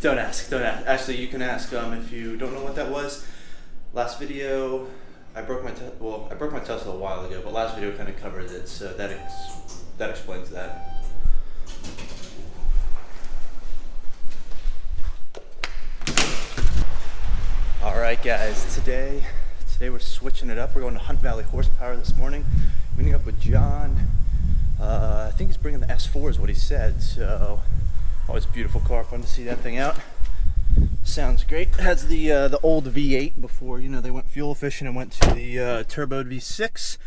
Don't ask. Actually, you can ask if you don't know what that was. Last video, I broke my Tesla a while ago, but last video kind of covers it, so that explains that. All right, guys. Today we're switching it up. We're going to Hunt Valley Horsepower this morning. Meeting up with John. I think he's bringing the S4 is what he said. So, oh, it's a beautiful car. Fun to see that thing out. Sounds great. It has the old V8 before, you know, they went fuel efficient and went to the turboed V6.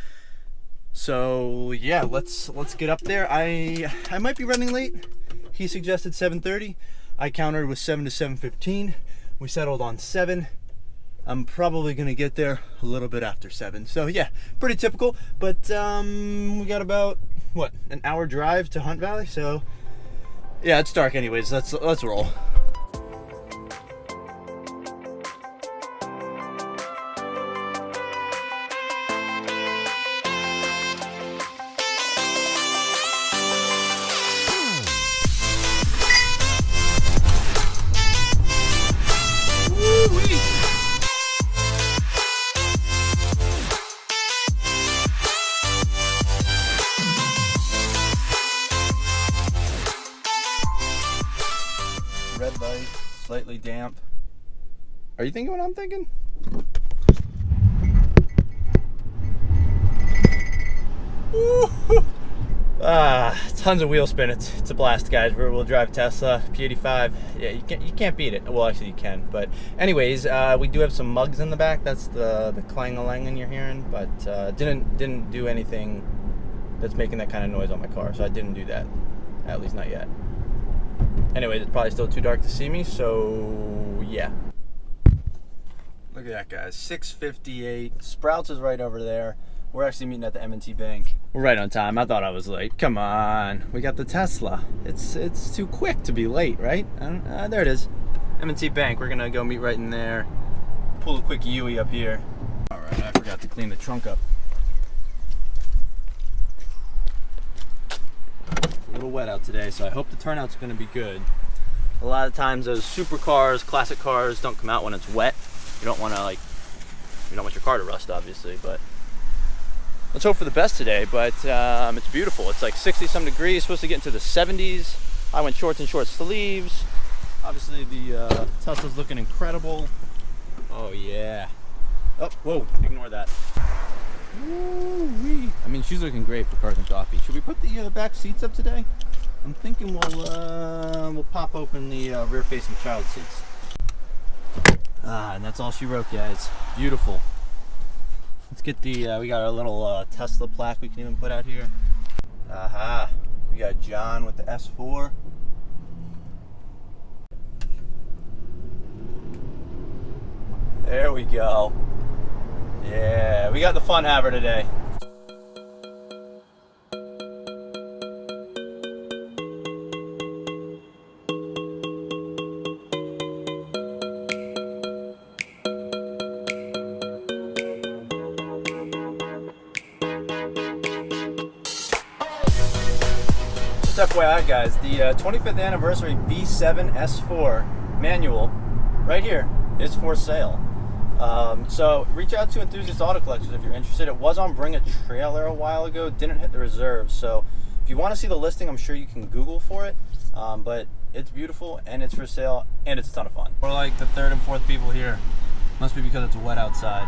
So yeah, let's get up there. I might be running late. He suggested 7:30. I countered with 7 to 7:15. We settled on 7. I'm probably gonna get there a little bit after 7. So yeah, pretty typical. But we got about what, an hour drive to Hunt Valley. So yeah, it's dark anyways. Let's roll. Red light, slightly damp. Are you thinking what I'm thinking? Tons of wheel spin. It's a blast, guys. Rear wheel drive Tesla P85. Yeah, you can't beat it. Well, actually you can. But anyways, we do have some mugs in the back. That's the clang-a-lang you're hearing. But didn't do anything that's making that kind of noise on my car. So I didn't do that. At least not yet. Anyways, it's probably still too dark to see me, so yeah. Look at that, guys. 6:58. Sprouts is right over there. We're actually meeting at the M&T Bank. We're right on time. I thought I was late. Come on. We got the Tesla. It's too quick to be late, right? There it is. M&T Bank. We're going to go meet right in there. Pull a quick Yui up here. All right, I forgot to clean the trunk up. A little wet out today, so I hope the turnout's going to be good. A lot of times those supercars, classic cars, don't come out when it's wet. You don't want your car to rust, obviously, but let's hope for the best today. But it's beautiful. It's like 60-some degrees, supposed to get into the 70s. I went shorts and short sleeves. Obviously the Tesla's looking incredible. Oh yeah. Oh, whoa, ignore that. Woo-wee. I mean, she's looking great for Cars and Coffee. Should we put the back seats up today? I'm thinking we'll pop open the rear-facing child seats. And that's all she wrote, guys. Beautiful. Let's get we got our little Tesla plaque we can even put out here. Aha. We got John with the S4. There we go. Yeah, we got the fun haver today. Just FYI, guys, the 25th anniversary B7 S4 manual right here is for sale. So reach out to Enthusiast Auto Collectors if you're interested. It was on Bring a Trailer a while ago, didn't hit the reserve. So if you want to see the listing, I'm sure you can Google for it. But it's beautiful and it's for sale and it's a ton of fun. We're like the third and fourth people here. Must be because it's wet outside.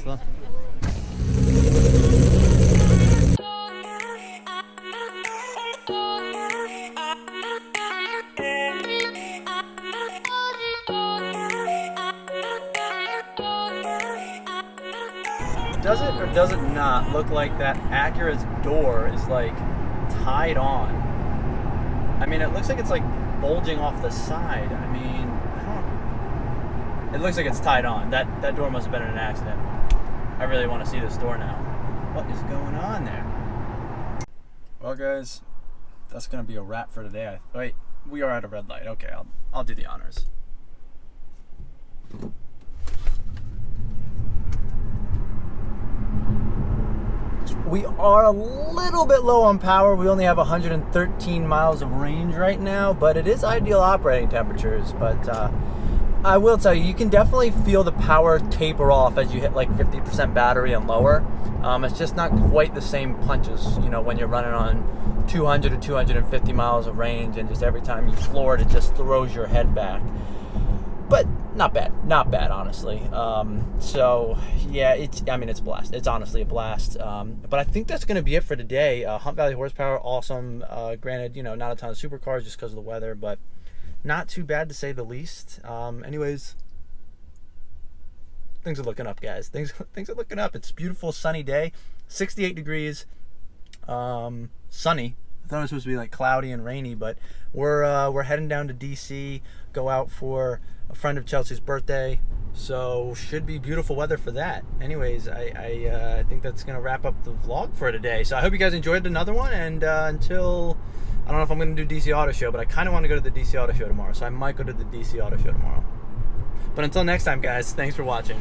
Tesla. Does it or does it not look like that Acura's door is like tied on? I mean, it looks like it's like bulging off the side. I mean, I don't. It looks like it's tied on. That door must have been in an accident. I really want to see this door now. What is going on there? Well, guys, that's gonna be a wrap for today. Wait, we are at a red light. Okay, I'll do the honors. We are a little bit low on power. We only have 113 miles of range right now, but it is ideal operating temperatures. But I will tell you, you can definitely feel the power taper off as you hit like 50% battery and lower. It's just not quite the same punches, you know, when you're running on 200 to 250 miles of range, and just every time you floor it, it just throws your head back. But not bad, honestly. So yeah, it's a blast. It's honestly a blast. But I think that's going to be it for today. Hunt Valley horsepower, awesome. Granted, you know, not a ton of supercars just because of the weather, but not too bad to say the least. Anyways, things are looking up, guys. Things are looking up. It's a beautiful sunny day, 68 degrees, sunny. I thought it was supposed to be like cloudy and rainy, but we're heading down to DC, go out for a friend of Chelsea's birthday, so should be beautiful weather for that. Anyways, I think that's gonna wrap up the vlog for today. So I hope you guys enjoyed another one, and until, I don't know if I'm gonna do DC Auto Show, but I kind of want to go to the DC Auto Show tomorrow, so I might go to the DC Auto Show tomorrow. But until next time, guys, thanks for watching.